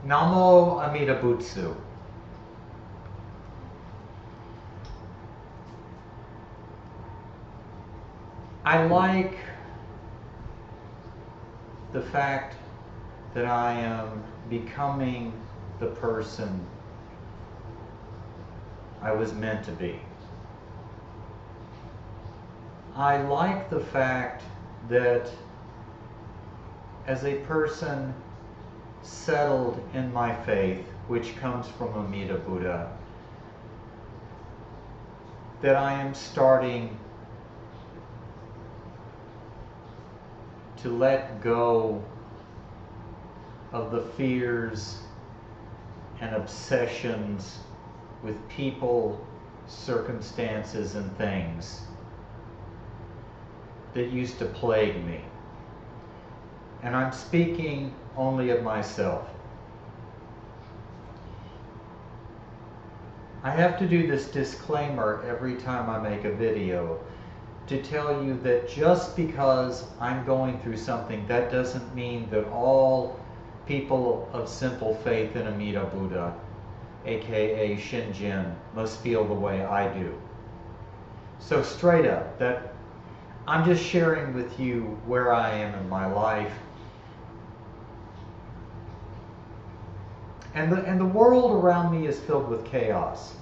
Namo Amida Butsu. I like the fact that I am becoming the person I was meant to be. I like the fact that as a person settled in my faith, which comes from Amida Buddha, that I am starting to let go of the fears and obsessions with people, circumstances, and things that used to plague me. And I'm speaking only of myself. I have to do this disclaimer every time I make a video to tell you that just because I'm going through something, that doesn't mean that all people of simple faith in Amida Buddha, aka Shinjin, must feel the way I do. So straight up, that I'm just sharing with you where I am in my life. And the world around me is filled with chaos.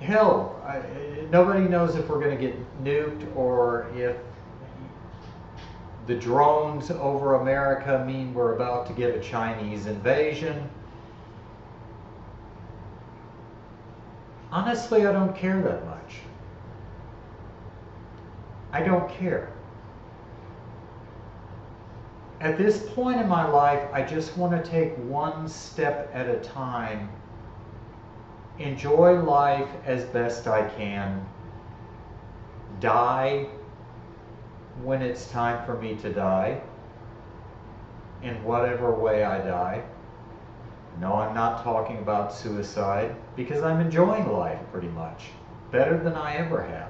Hell, nobody knows if we're going to get nuked or if the drones over America mean we're about to get a Chinese invasion. Honestly, I don't care that much. I don't care. At this point in my life, I just want to take one step at a time, enjoy life as best I can, die when it's time for me to die, in whatever way I die. No, I'm not talking about suicide, because I'm enjoying life pretty much, better than I ever have.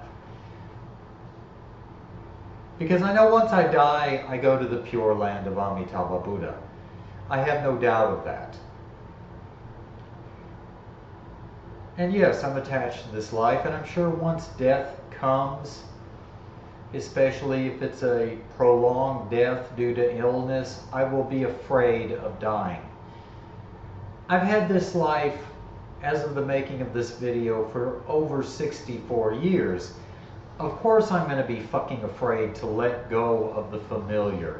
Because I know once I die, I go to the pure land of Amitabha Buddha. I have no doubt of that. And yes, I'm attached to this life, and I'm sure once death comes, especially if it's a prolonged death due to illness, I will be afraid of dying. I've had this life, as of the making of this video, for over 64 years. Of course I'm going to be fucking afraid to let go of the familiar.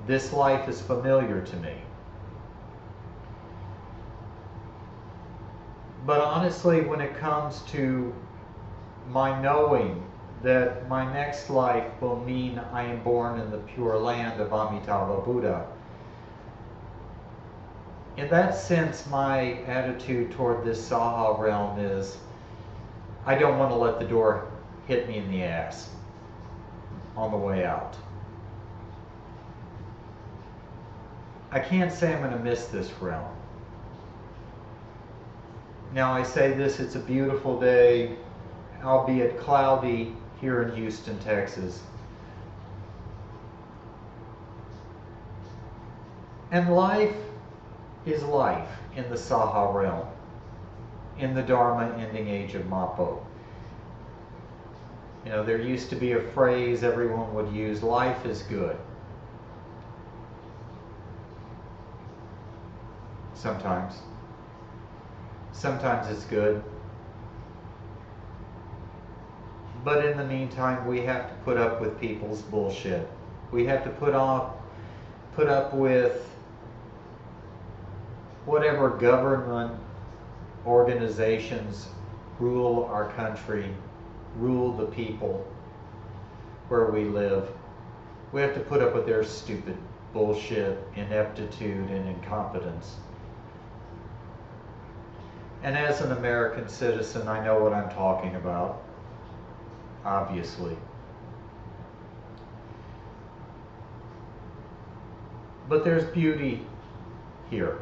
This life is familiar to me. But honestly, when it comes to my knowing that my next life will mean I am born in the pure land of Amitabha Buddha, in that sense, my attitude toward this Saha realm is, I don't want to let the door hit me in the ass on the way out. I can't say I'm going to miss this realm. Now I say this, it's a beautiful day, albeit cloudy, here in Houston, Texas. And life is life in the Saha realm, in the Dharma ending age of Mappo. You know, there used to be a phrase everyone would use, life is good. Sometimes. Sometimes it's good. But in the meantime, we have to put up with people's bullshit. We have to put up with whatever government organizations rule our country, rule the people where we live. We have to put up with their stupid bullshit, ineptitude, and incompetence. And as an American citizen, I know what I'm talking about, obviously. But there's beauty here.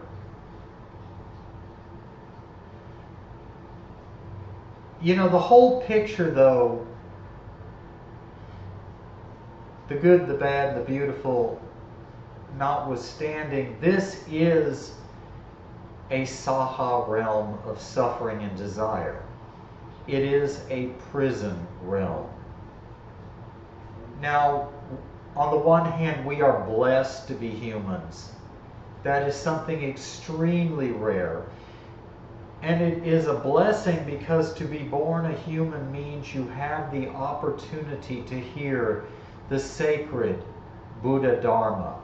You know, the whole picture, though, the good, the bad, the beautiful, notwithstanding, this is a Saha realm of suffering and desire. It is a prison realm. Now, on the one hand, we are blessed to be humans. That is something extremely rare. And it is a blessing because to be born a human means you have the opportunity to hear the sacred Buddha Dharma.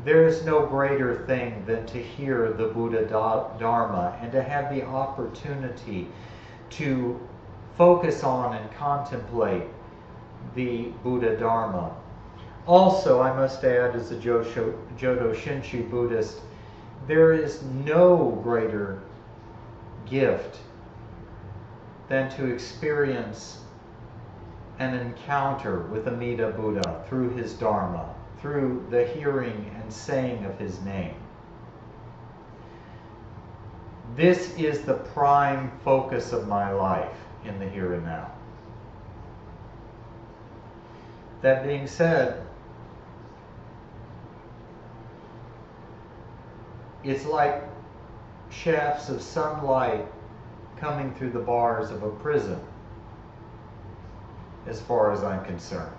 There is no greater thing than to hear the Buddha Dharma and to have the opportunity to focus on and contemplate the Buddha Dharma. Also, I must add, as a Jodo Shinshu Buddhist, there is no greater gift than to experience an encounter with Amida Buddha through his Dharma, through the hearing and saying of his name. This is the prime focus of my life in the here and now. That being said, it's like shafts of sunlight coming through the bars of a prison, as far as I'm concerned.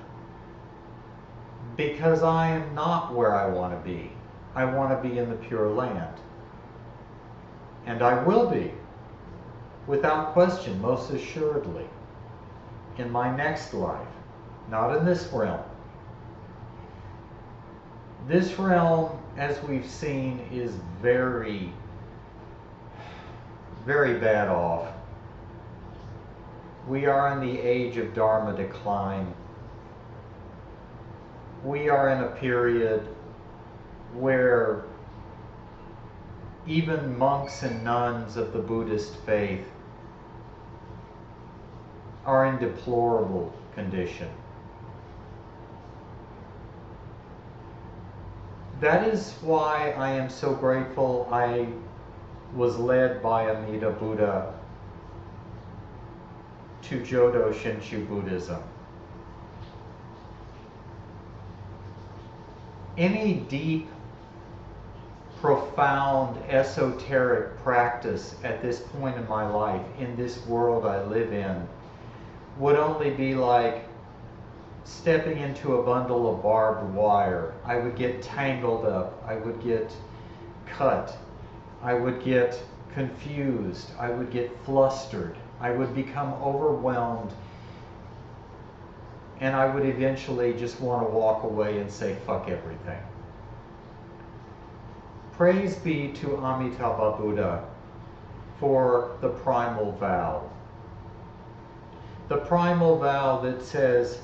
Because I am not where I want to be. I want to be in the Pure Land. And I will be, without question, most assuredly, in my next life, not in this realm. This realm, as we've seen, is very, very bad off. We are in the age of Dharma decline. We are in a period where even monks and nuns of the Buddhist faith are in deplorable condition. That is why I am so grateful I was led by Amida Buddha to Jodo Shinshu Buddhism. Any deep, profound, esoteric practice at this point in my life, in this world I live in, would only be like stepping into a bundle of barbed wire. I would get tangled up. I would get cut. I would get confused. I would get flustered. I would become overwhelmed. And I would eventually just want to walk away and say, fuck everything. Praise be to Amitabha Buddha for the primal vow. The primal vow that says,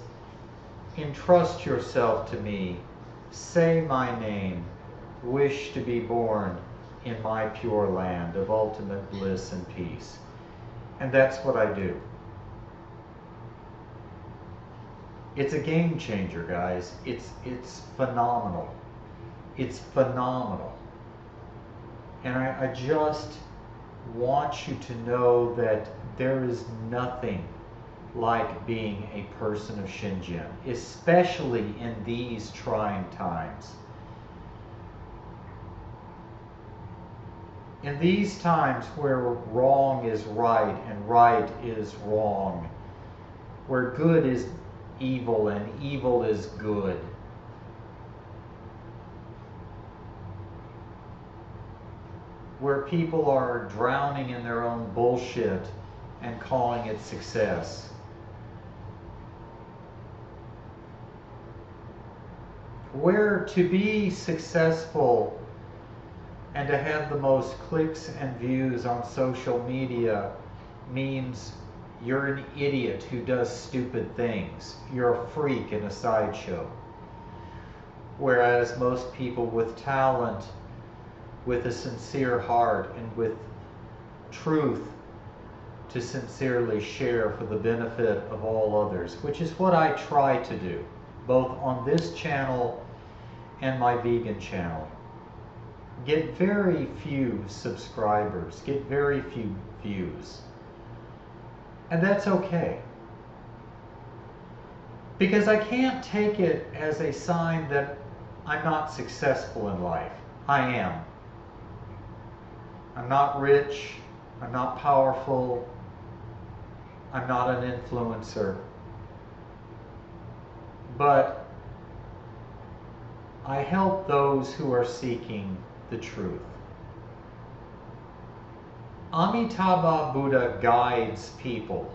entrust yourself to me, say my name, wish to be born in my pure land of ultimate bliss and peace. And that's what I do. It's a game changer, guys. It's phenomenal. It's phenomenal. And I just want you to know that there is nothing like being a person of Shinjin, especially in these trying times. In these times where wrong is right and right is wrong, where good is evil and evil is good, where people are drowning in their own bullshit and calling it success, where to be successful and to have the most clicks and views on social media means you're an idiot who does stupid things. You're a freak in a sideshow. Whereas most people with talent, with a sincere heart, and with truth to sincerely share for the benefit of all others, which is what I try to do, both on this channel and my vegan channel. Get very few subscribers, get very few views. And that's okay. Because I can't take it as a sign that I'm not successful in life. I am. I'm not rich. I'm not powerful. I'm not an influencer. But I help those who are seeking the truth. Amitabha Buddha guides people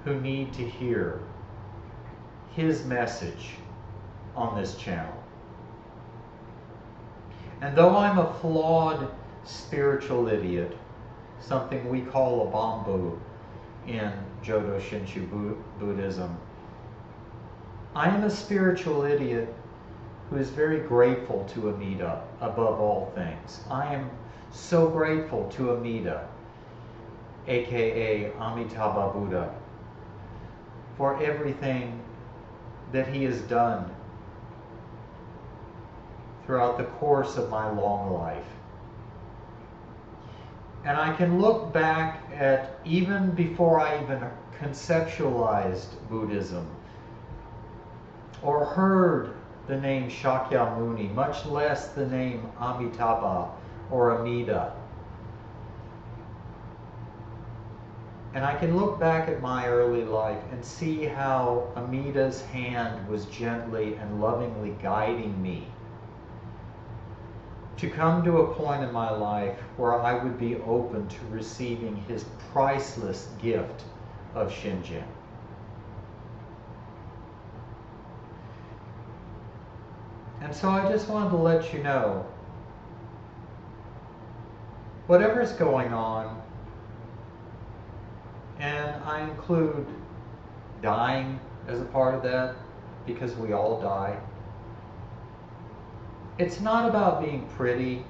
who need to hear his message on this channel. And though I'm a flawed spiritual idiot, something we call a bamboo in Jodo Shinshu Buddhism, I am a spiritual idiot who is very grateful to Amida above all things. I am so grateful to Amida, aka Amitabha Buddha, for everything that he has done throughout the course of my long life. And I can look back at even before I even conceptualized Buddhism or heard the name Shakyamuni, much less the name Amitabha or Amida. And I can look back at my early life and see how Amida's hand was gently and lovingly guiding me to come to a point in my life where I would be open to receiving his priceless gift of Shinjin. And so I just wanted to let you know, whatever's going on, and I include dying as a part of that, because we all die. It's not about being pretty.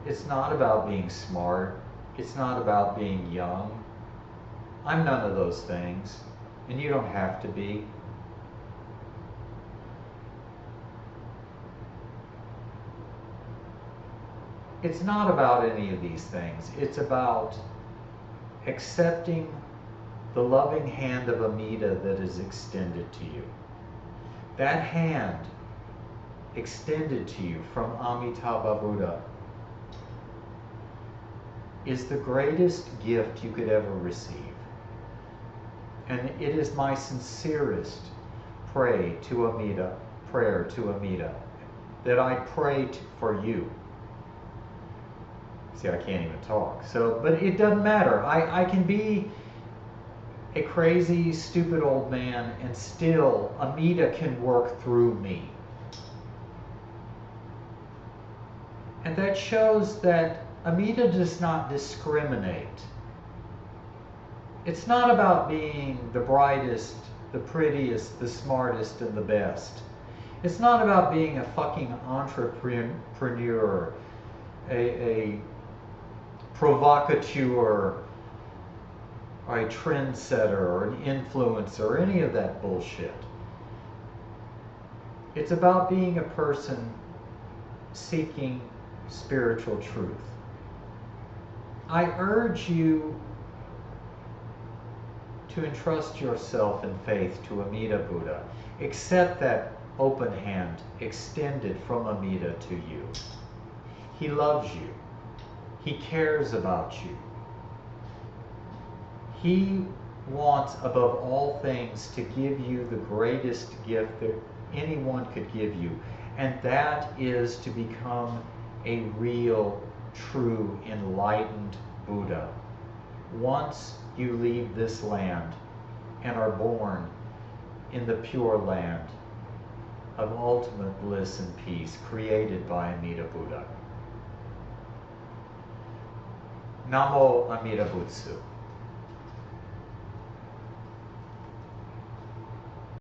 It's not about being smart. It's not about being young. I'm none of those things, and you don't have to be. It's not about any of these things. It's about accepting the loving hand of Amida that is extended to you. That hand extended to you from Amitabha Buddha is the greatest gift you could ever receive. And it is my sincerest prayer to Amida, that I pray for you. See, I can't even talk. But it doesn't matter. I can be a crazy, stupid old man, and still Amida can work through me. And that shows that Amida does not discriminate. It's not about being the brightest, the prettiest, the smartest, and the best. It's not about being a fucking entrepreneur, a provocateur, or a trendsetter, or an influencer, or any of that bullshit. It's about being a person seeking spiritual truth. I urge you to entrust yourself in faith to Amida Buddha. Accept that open hand extended from Amida to you. He loves you. He cares about you. He wants above all things to give you the greatest gift that anyone could give you, and that is to become a real, true, enlightened Buddha. Once you leave this land and are born in the pure land of ultimate bliss and peace created by Amida Buddha. Namo Amida Butsu.